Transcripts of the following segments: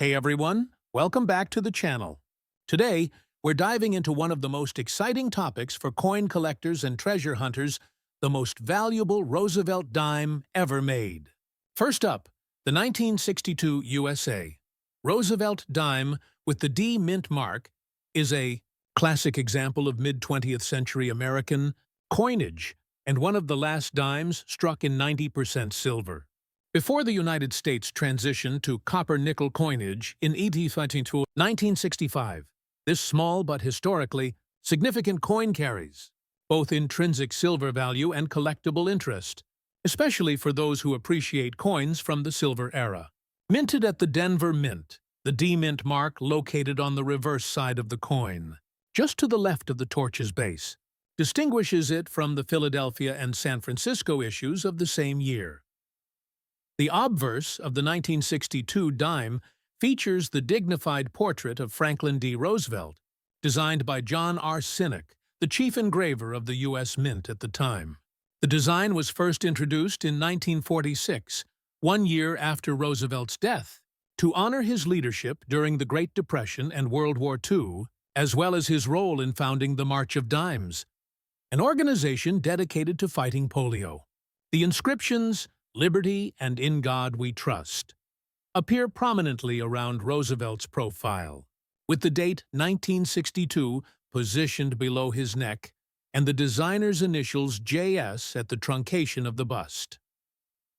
Hey everyone, welcome back to the channel. Today, we're diving into one of the most exciting topics for coin collectors and treasure hunters, the most valuable Roosevelt dime ever made. First up, the 1962 USA. Roosevelt dime with the D mint mark is a classic example of mid-20th century American coinage and one of the last dimes struck in 90% silver. Before the United States transitioned to copper-nickel coinage in 1965, this small but historically significant coin carries both intrinsic silver value and collectible interest, especially for those who appreciate coins from the silver era. Minted at the Denver Mint, the D mint mark located on the reverse side of the coin, just to the left of the torch's base, distinguishes it from the Philadelphia and San Francisco issues of the same year. The obverse of the 1962 dime features the dignified portrait of Franklin D. Roosevelt, designed by John R. Sinek, the chief engraver of the U.S. Mint at the time. The design was first introduced in 1946, 1 year after Roosevelt's death, to honor his leadership during the Great Depression and World War II, as well as his role in founding the March of Dimes, an organization dedicated to fighting polio. The inscriptions, "Liberty and in God we trust," appear prominently around Roosevelt's profile, with the date 1962 positioned below his neck and the designer's initials JS at the truncation of the bust.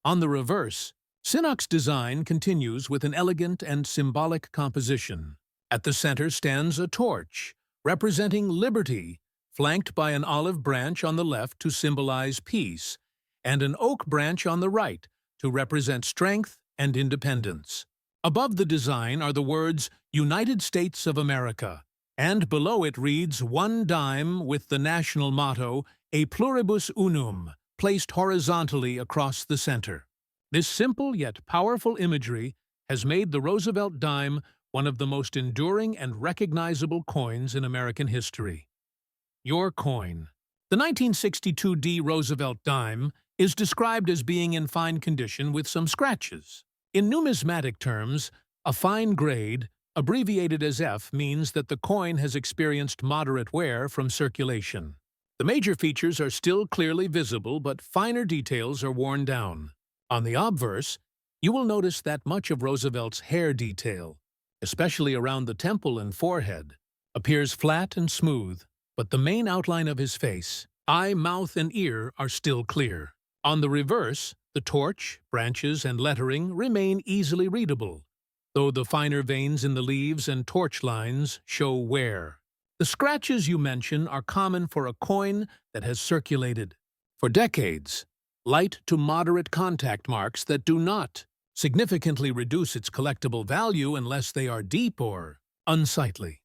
On the reverse, Sinek's design continues with an elegant and symbolic composition. At the center stands a torch, representing liberty, flanked by an olive branch on the left to symbolize peace, and an oak branch on the right to represent strength and independence. Above the design are the words United States of America, and below it reads one dime with the national motto E pluribus unum, placed horizontally across the center. This simple yet powerful imagery has made the Roosevelt dime one of the most enduring and recognizable coins in American history. Your coin. The 1962 D Roosevelt dime is described as being in fine condition with some scratches. In numismatic terms, a fine grade, abbreviated as F, means that the coin has experienced moderate wear from circulation. The major features are still clearly visible, but finer details are worn down. On the obverse, you will notice that much of Roosevelt's hair detail, especially around the temple and forehead, appears flat and smooth, but the main outline of his face, eye, mouth, and ear are still clear. On the reverse, the torch, branches, and lettering remain easily readable, though the finer veins in the leaves and torch lines show wear. The scratches you mention are common for a coin that has circulated for decades, light to moderate contact marks that do not significantly reduce its collectible value unless they are deep or unsightly.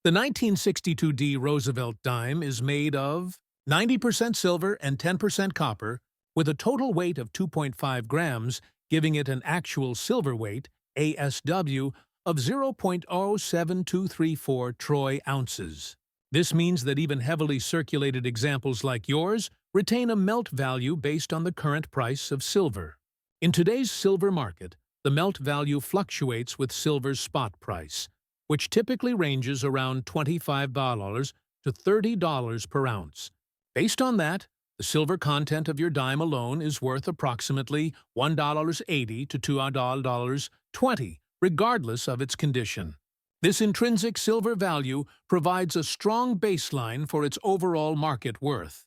The 1962 D Roosevelt dime is made of 90% silver and 10% copper, with a total weight of 2.5 grams, giving it an actual silver weight, ASW, of 0.07234 troy ounces. This means that even heavily circulated examples like yours retain a melt value based on the current price of silver. In today's silver market, the melt value fluctuates with silver's spot price, which typically ranges around $25 to $30 per ounce. Based on that, the silver content of your dime alone is worth approximately $1.80 to $2.20, regardless of its condition. This intrinsic silver value provides a strong baseline for its overall market worth.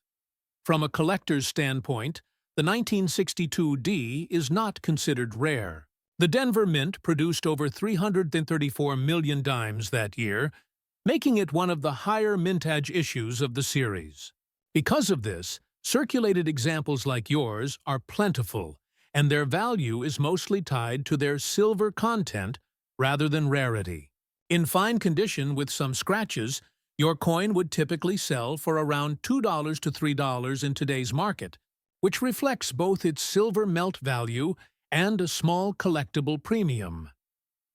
From a collector's standpoint, the 1962 D is not considered rare. The Denver Mint produced over 334 million dimes that year, making it one of the higher mintage issues of the series. Because of this, circulated examples like yours are plentiful, and their value is mostly tied to their silver content rather than rarity. In fine condition with some scratches, your coin would typically sell for around $2 to $3 in today's market, which reflects both its silver melt value and a small collectible premium.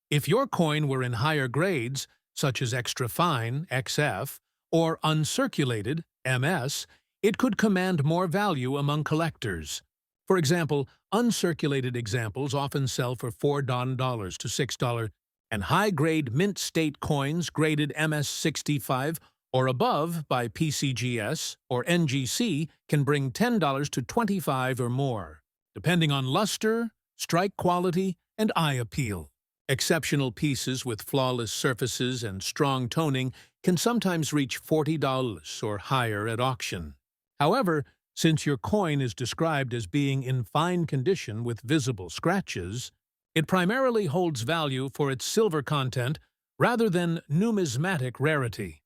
If your coin were in higher grades, such as extra fine, XF, or uncirculated, MS, it could command more value among collectors. For example, uncirculated examples often sell for $4 to $6, and high-grade mint state coins graded MS-65 or above by PCGS or NGC can bring $10 to $25 or more, depending on luster, strike quality, and eye appeal. Exceptional pieces with flawless surfaces and strong toning can sometimes reach $40 or higher at auction. However, since your coin is described as being in fine condition with visible scratches, it primarily holds value for its silver content rather than numismatic rarity.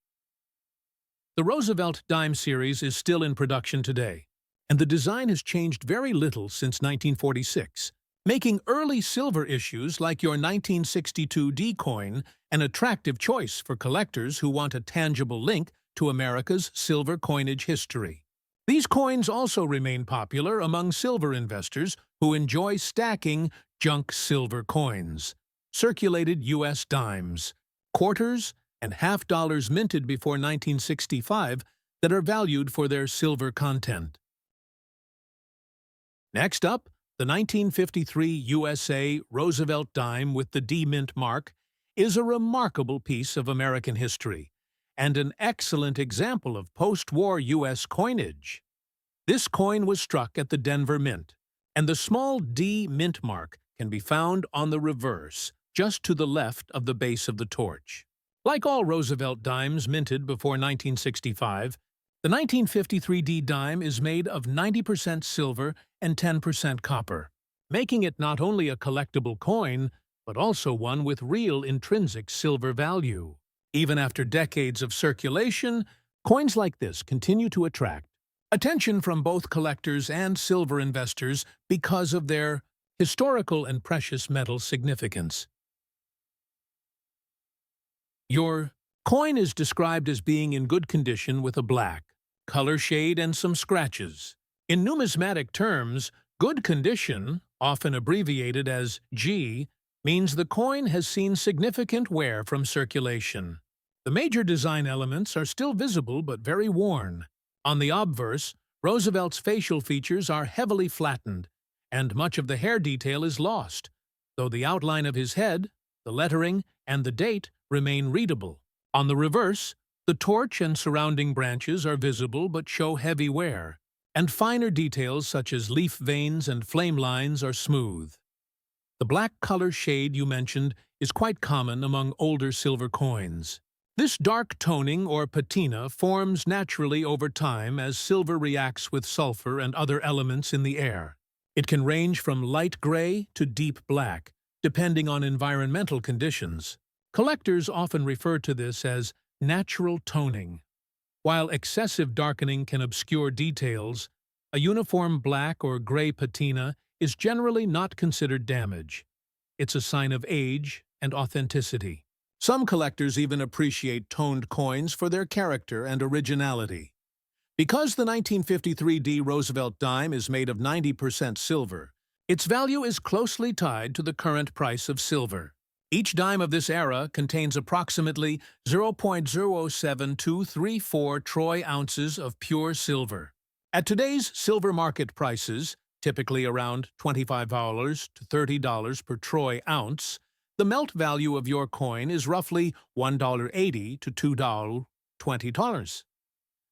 The Roosevelt dime series is still in production today, and the design has changed very little since 1946, making early silver issues like your 1962 D coin an attractive choice for collectors who want a tangible link to America's silver coinage history. These coins also remain popular among silver investors who enjoy stacking junk silver coins, circulated U.S. dimes, quarters, and half-dollars minted before 1965 that are valued for their silver content. Next up, the 1953 USA Roosevelt dime with the D Mint mark is a remarkable piece of American history and an excellent example of post-war U.S. coinage. This coin was struck at the Denver Mint, and the small D Mint mark can be found on the reverse, just to the left of the base of the torch. Like all Roosevelt dimes minted before 1965, the 1953 D dime is made of 90% silver and 10% copper, making it not only a collectible coin, but also one with real intrinsic silver value. Even after decades of circulation, coins like this continue to attract attention from both collectors and silver investors because of their historical and precious metal significance. Your coin is described as being in good condition with a black color shade and some scratches. In numismatic terms, good condition, often abbreviated as G, means the coin has seen significant wear from circulation. The major design elements are still visible but very worn. On the obverse, Roosevelt's facial features are heavily flattened, and much of the hair detail is lost, though the outline of his head, the lettering, and the date remain readable. On the reverse, the torch and surrounding branches are visible but show heavy wear, and finer details such as leaf veins and flame lines are smooth. The black color shade you mentioned is quite common among older silver coins. This dark toning or patina forms naturally over time as silver reacts with sulfur and other elements in the air. It can range from light gray to deep black, depending on environmental conditions. Collectors often refer to this as natural toning. While excessive darkening can obscure details, a uniform black or gray patina is generally not considered damage. It's a sign of age and authenticity. Some collectors even appreciate toned coins for their character and originality. Because the 1953 D Roosevelt dime is made of 90% silver, its value is closely tied to the current price of silver. Each dime of this era contains approximately 0.072234 troy ounces of pure silver. At today's silver market prices, typically around $25 to $30 per troy ounce, the melt value of your coin is roughly $1.80 to $2.20.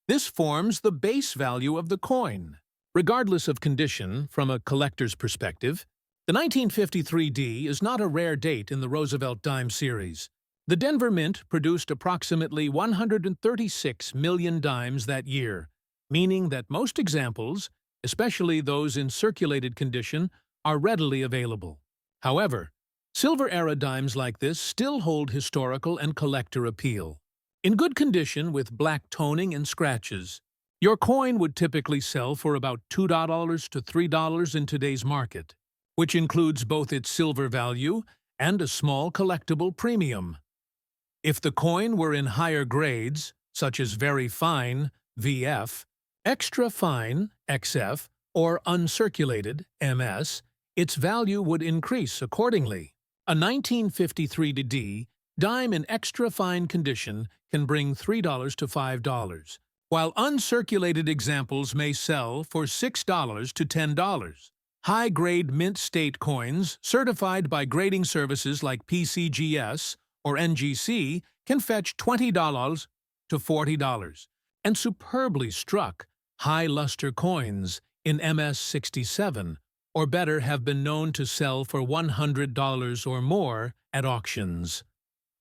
This forms the base value of the coin. Regardless of condition, from a collector's perspective, the 1953 D is not a rare date in the Roosevelt dime series. The Denver Mint produced approximately 136 million dimes that year, meaning that most examples, especially those in circulated condition, are readily available. However, silver-era dimes like this still hold historical and collector appeal. In good condition with black toning and scratches, your coin would typically sell for about $2 to $3 in today's market, which includes both its silver value and a small collectible premium. If the coin were in higher grades, such as very fine, VF, extra fine, XF, or uncirculated, MS, its value would increase accordingly. A 1953 D dime in extra fine condition can bring $3 to $5, while uncirculated examples may sell for $6 to $10. High-grade mint state coins, certified by grading services like PCGS or NGC, can fetch $20 to $40, and superbly struck, high-luster coins in MS-67 or better have been known to sell for $100 or more at auctions.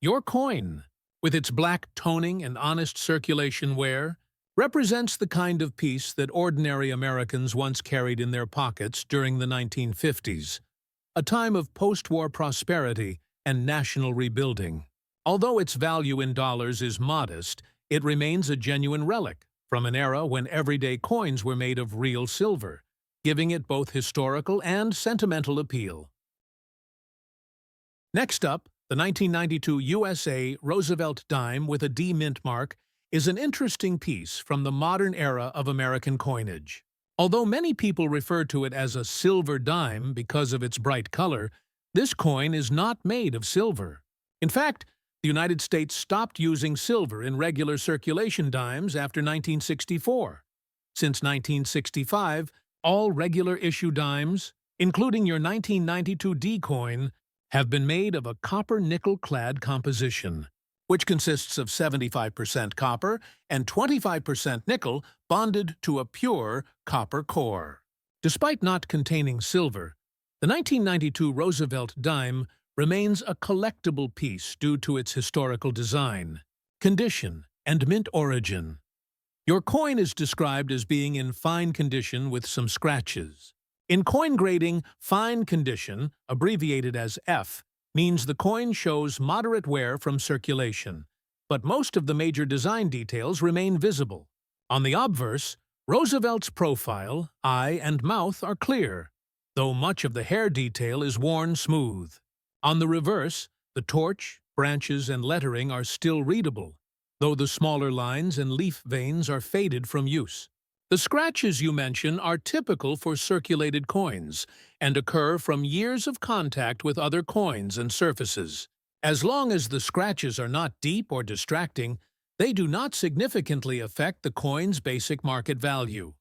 Your coin, with its black toning and honest circulation wear, represents the kind of piece that ordinary Americans once carried in their pockets during the 1950s, a time of post-war prosperity and national rebuilding. Although its value in dollars is modest, it remains a genuine relic from an era when everyday coins were made of real silver, giving it both historical and sentimental appeal. Next up, the 1992 USA Roosevelt dime with a D mint mark is an interesting piece from the modern era of American coinage. Although many people refer to it as a silver dime because of its bright color, this coin is not made of silver. In fact, the United States stopped using silver in regular circulation dimes after 1964. Since 1965, all regular issue dimes, including your 1992 D coin, have been made of a copper-nickel-clad composition, which consists of 75% copper and 25% nickel bonded to a pure copper core. Despite not containing silver, the 1992 Roosevelt dime remains a collectible piece due to its historical design, condition, and mint origin. Your coin is described as being in fine condition with some scratches. In coin grading, fine condition, abbreviated as F, means the coin shows moderate wear from circulation, but most of the major design details remain visible. On the obverse, Roosevelt's profile, eye, and mouth are clear, though much of the hair detail is worn smooth. On the reverse, the torch, branches, and lettering are still readable, though the smaller lines and leaf veins are faded from use. The scratches you mention are typical for circulated coins and occur from years of contact with other coins and surfaces. As long as the scratches are not deep or distracting, they do not significantly affect the coin's basic market value.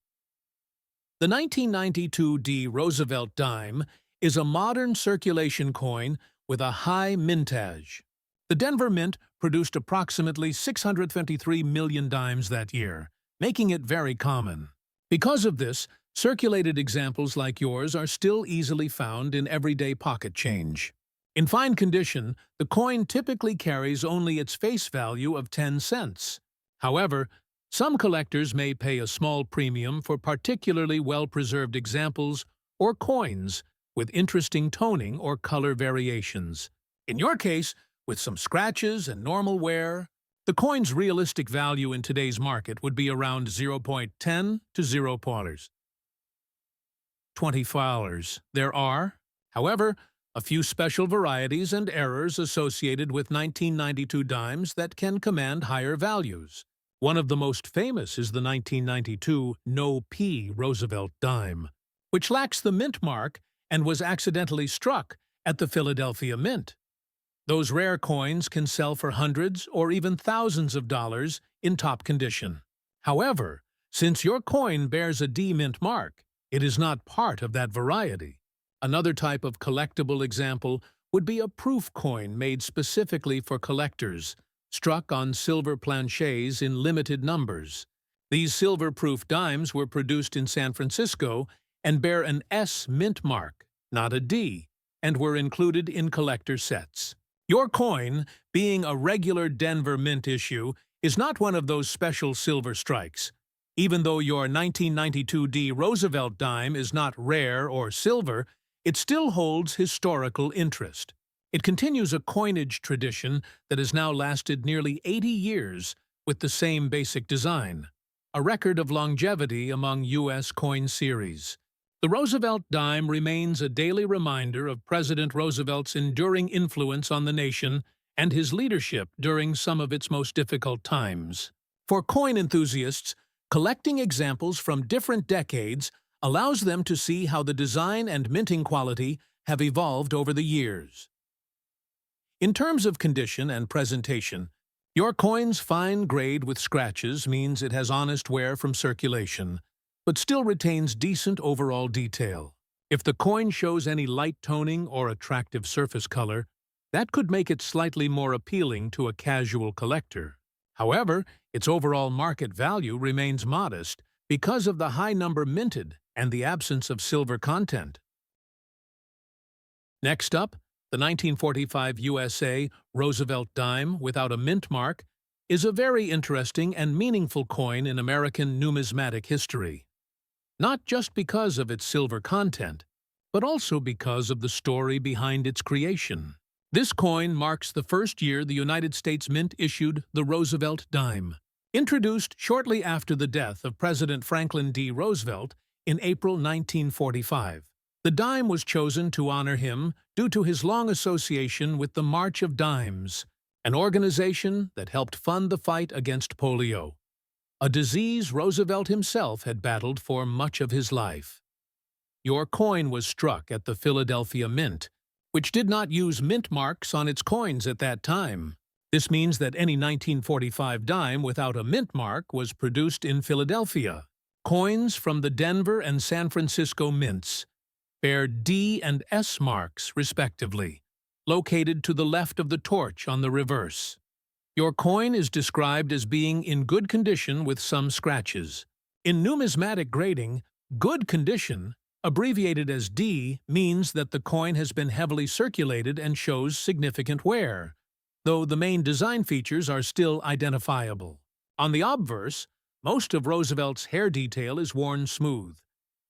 The 1992 D Roosevelt dime is a modern circulation coin with a high mintage. The Denver Mint produced approximately 623 million dimes that year, making it very common. Because of this, circulated examples like yours are still easily found in everyday pocket change. In fine condition, the coin typically carries only its face value of 10 cents. However, some collectors may pay a small premium for particularly well-preserved examples or coins with interesting toning or color variations. In your case, with some scratches and normal wear, the coin's realistic value in today's market would be around 0.10 to 0.20. There are, however, a few special varieties and errors associated with 1992 dimes that can command higher values. One of the most famous is the 1992 No P Roosevelt dime, which lacks the mint mark and was accidentally struck at the Philadelphia Mint. Those rare coins can sell for hundreds or even thousands of dollars in top condition. However, since your coin bears a D mint mark, it is not part of that variety. Another type of collectible example would be a proof coin made specifically for collectors, struck on silver planchets in limited numbers. These silver-proof dimes were produced in San Francisco and bear an S mint mark, not a D, and were included in collector sets. Your coin, being a regular Denver Mint issue, is not one of those special silver strikes. Even though your 1992 D Roosevelt dime is not rare or silver, it still holds historical interest. It continues a coinage tradition that has now lasted nearly 80 years with the same basic design, a record of longevity among U.S. coin series. The Roosevelt dime remains a daily reminder of President Roosevelt's enduring influence on the nation and his leadership during some of its most difficult times. For coin enthusiasts, collecting examples from different decades allows them to see how the design and minting quality have evolved over the years. In terms of condition and presentation, your coin's fine grade with scratches means it has honest wear from circulation, but still retains decent overall detail. If the coin shows any light toning or attractive surface color, that could make it slightly more appealing to a casual collector. However, its overall market value remains modest because of the high number minted and the absence of silver content. Next up, the 1945 USA Roosevelt dime without a mint mark is a very interesting and meaningful coin in American numismatic history. Not just because of its silver content, but also because of the story behind its creation. This coin marks the first year the United States Mint issued the Roosevelt dime. Introduced shortly after the death of President Franklin D. Roosevelt in April 1945, the dime was chosen to honor him due to his long association with the March of Dimes, an organization that helped fund the fight against polio, a disease Roosevelt himself had battled for much of his life. Your coin was struck at the Philadelphia Mint, which did not use mint marks on its coins at that time. This means that any 1945 dime without a mint mark was produced in Philadelphia. Coins from the Denver and San Francisco mints bear D and S marks, respectively, located to the left of the torch on the reverse. Your coin is described as being in good condition with some scratches. In numismatic grading, good condition, abbreviated as D, means that the coin has been heavily circulated and shows significant wear, though the main design features are still identifiable. On the obverse, most of Roosevelt's hair detail is worn smooth,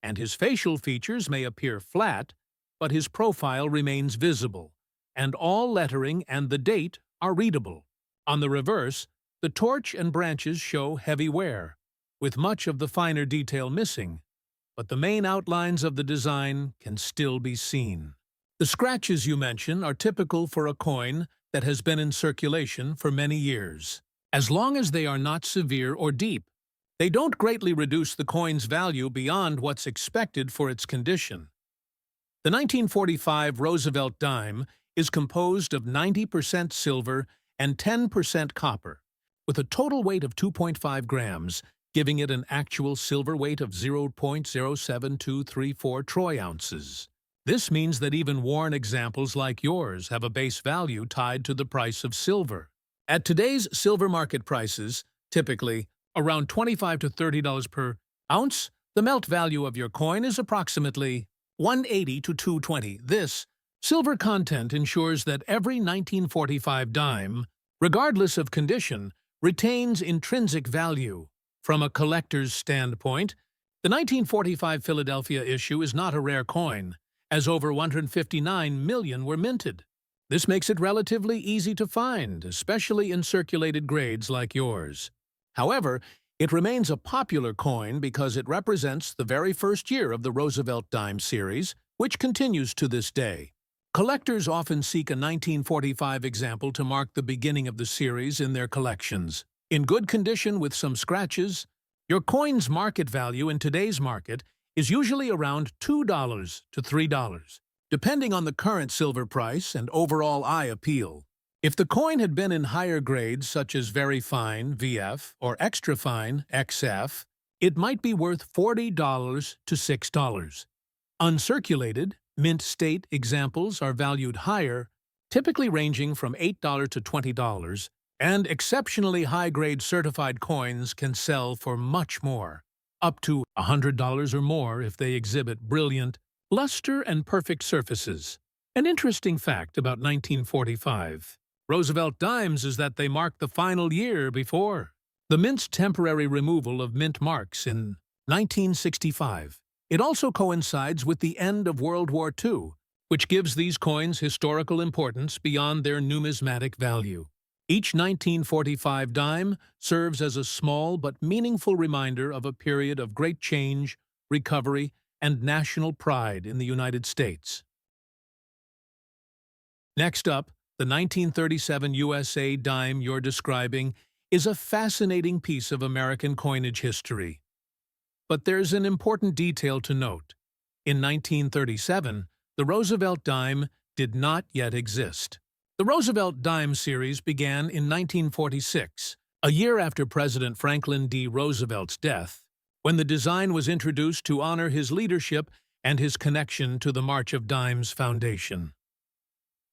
and his facial features may appear flat, but his profile remains visible, and all lettering and the date are readable. On the reverse, the torch and branches show heavy wear, with much of the finer detail missing, but the main outlines of the design can still be seen. The scratches you mention are typical for a coin that has been in circulation for many years. As long as they are not severe or deep, they don't greatly reduce the coin's value beyond what's expected for its condition. The 1945 Roosevelt dime is composed of 90% silver and 10% copper, with a total weight of 2.5 grams, giving it an actual silver weight of 0.07234 troy ounces. This means that even worn examples like yours have a base value tied to the price of silver. At today's silver market prices, typically around $25 to $30 per ounce, the melt value of your coin is approximately $180 to $220. This silver content ensures that every 1945 dime, regardless of condition, retains intrinsic value. From a collector's standpoint, the 1945 Philadelphia issue is not a rare coin, as over 159 million were minted. This makes it relatively easy to find, especially in circulated grades like yours. However, it remains a popular coin because it represents the very first year of the Roosevelt dime series, which continues to this day. Collectors often seek a 1945 example to mark the beginning of the series in their collections. In good condition with some scratches, your coin's market value in today's market is usually around $2 to $3, depending on the current silver price and overall eye appeal. If the coin had been in higher grades such as very fine VF or extra fine XF, it might be worth $40 to $6. Uncirculated, mint state examples are valued higher, typically ranging from $8 to $20, and exceptionally high-grade certified coins can sell for much more, up to $100 or more if they exhibit brilliant luster and perfect surfaces. An interesting fact about 1945 Roosevelt dimes is that they mark the final year before the mint's temporary removal of mint marks in 1965. It also coincides with the end of World War II, which gives these coins historical importance beyond their numismatic value. Each 1945 dime serves as a small but meaningful reminder of a period of great change, recovery, and national pride in the United States. Next up, the 1937 USA dime you're describing is a fascinating piece of American coinage history. But there's an important detail to note. In 1937, the Roosevelt dime did not yet exist. The Roosevelt dime series began in 1946, a year after President Franklin D. Roosevelt's death, when the design was introduced to honor his leadership and his connection to the March of Dimes Foundation.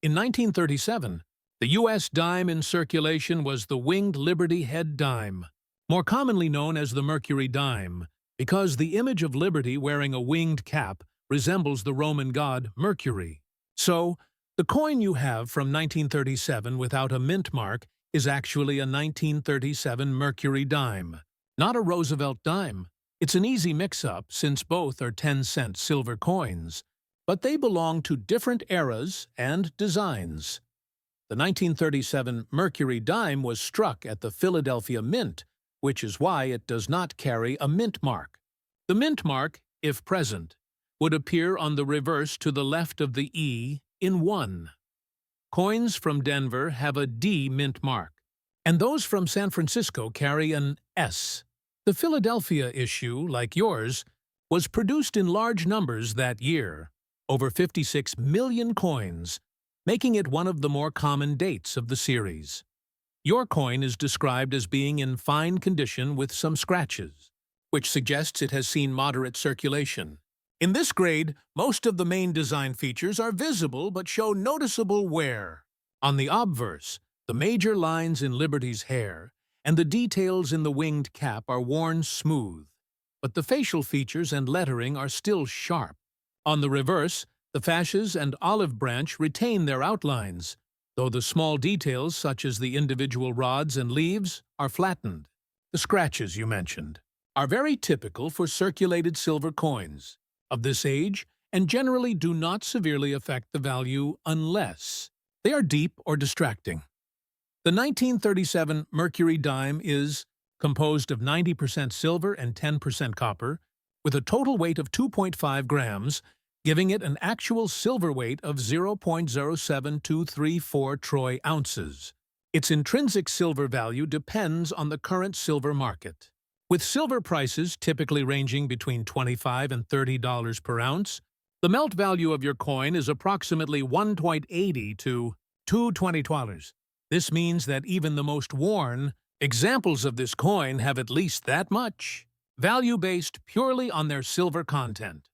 In 1937, the U.S. dime in circulation was the winged Liberty head dime, more commonly known as the Mercury dime, because the image of Liberty wearing a winged cap resembles the Roman god Mercury. So, the coin you have from 1937 without a mint mark is actually a 1937 Mercury dime, not a Roosevelt dime. It's an easy mix-up since both are 10-cent silver coins, but they belong to different eras and designs. The 1937 Mercury dime was struck at the Philadelphia Mint, which is why it does not carry a mint mark. The mint mark, if present, would appear on the reverse to the left of the E in 1. Coins from Denver have a D mint mark, and those from San Francisco carry an S. The Philadelphia issue, like yours, was produced in large numbers that year, over 56 million coins, making it one of the more common dates of the series. Your coin is described as being in fine condition with some scratches, which suggests it has seen moderate circulation. In this grade, most of the main design features are visible but show noticeable wear. On the obverse, the major lines in Liberty's hair and the details in the winged cap are worn smooth, but the facial features and lettering are still sharp. On the reverse, the fasces and olive branch retain their outlines, though the small details, such as the individual rods and leaves, are flattened. The scratches you mentioned are very typical for circulated silver coins of this age and generally do not severely affect the value unless they are deep or distracting. The 1937 Mercury dime is composed of 90% silver and 10% copper, with a total weight of 2.5 grams, giving it an actual silver weight of 0.07234 troy ounces. Its intrinsic silver value depends on the current silver market. With silver prices typically ranging between $25 and $30 per ounce, the melt value of your coin is approximately $1.80 to $2.20. This means that even the most worn examples of this coin have at least that much value based purely on their silver content.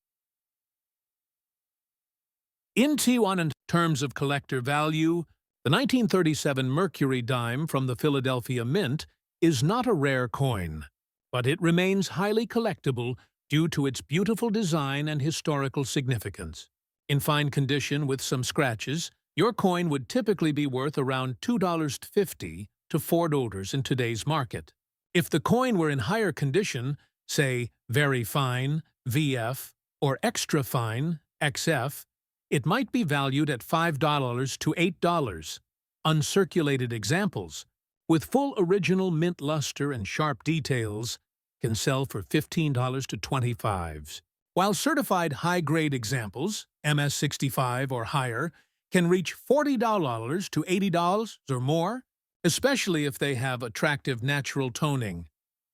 In terms of collector value, the 1937 Mercury dime from the Philadelphia Mint is not a rare coin, but it remains highly collectible due to its beautiful design and historical significance. In fine condition with some scratches, your coin would typically be worth around $2.50 to $4 in today's market. If the coin were in higher condition, say very fine, VF, or extra fine, XF, it might be valued at $5 to $8. Uncirculated examples, with full original mint luster and sharp details, can sell for $15 to $25, while certified high-grade examples, MS65 or higher, can reach $40 to $80 or more, especially if they have attractive natural toning.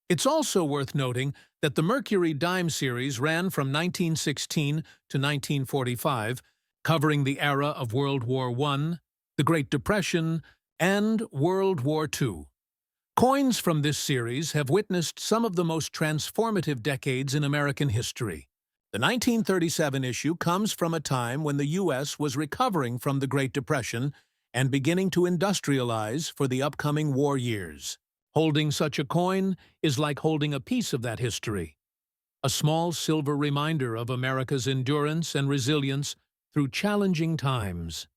It's also worth noting that the Mercury dime series ran from 1916 to 1945, covering the era of World War I, the Great Depression, and World War II. Coins from this series have witnessed some of the most transformative decades in American history. The 1937 issue comes from a time when the U.S. was recovering from the Great Depression and beginning to industrialize for the upcoming war years. Holding such a coin is like holding a piece of that history, a small silver reminder of America's endurance and resilience through challenging times.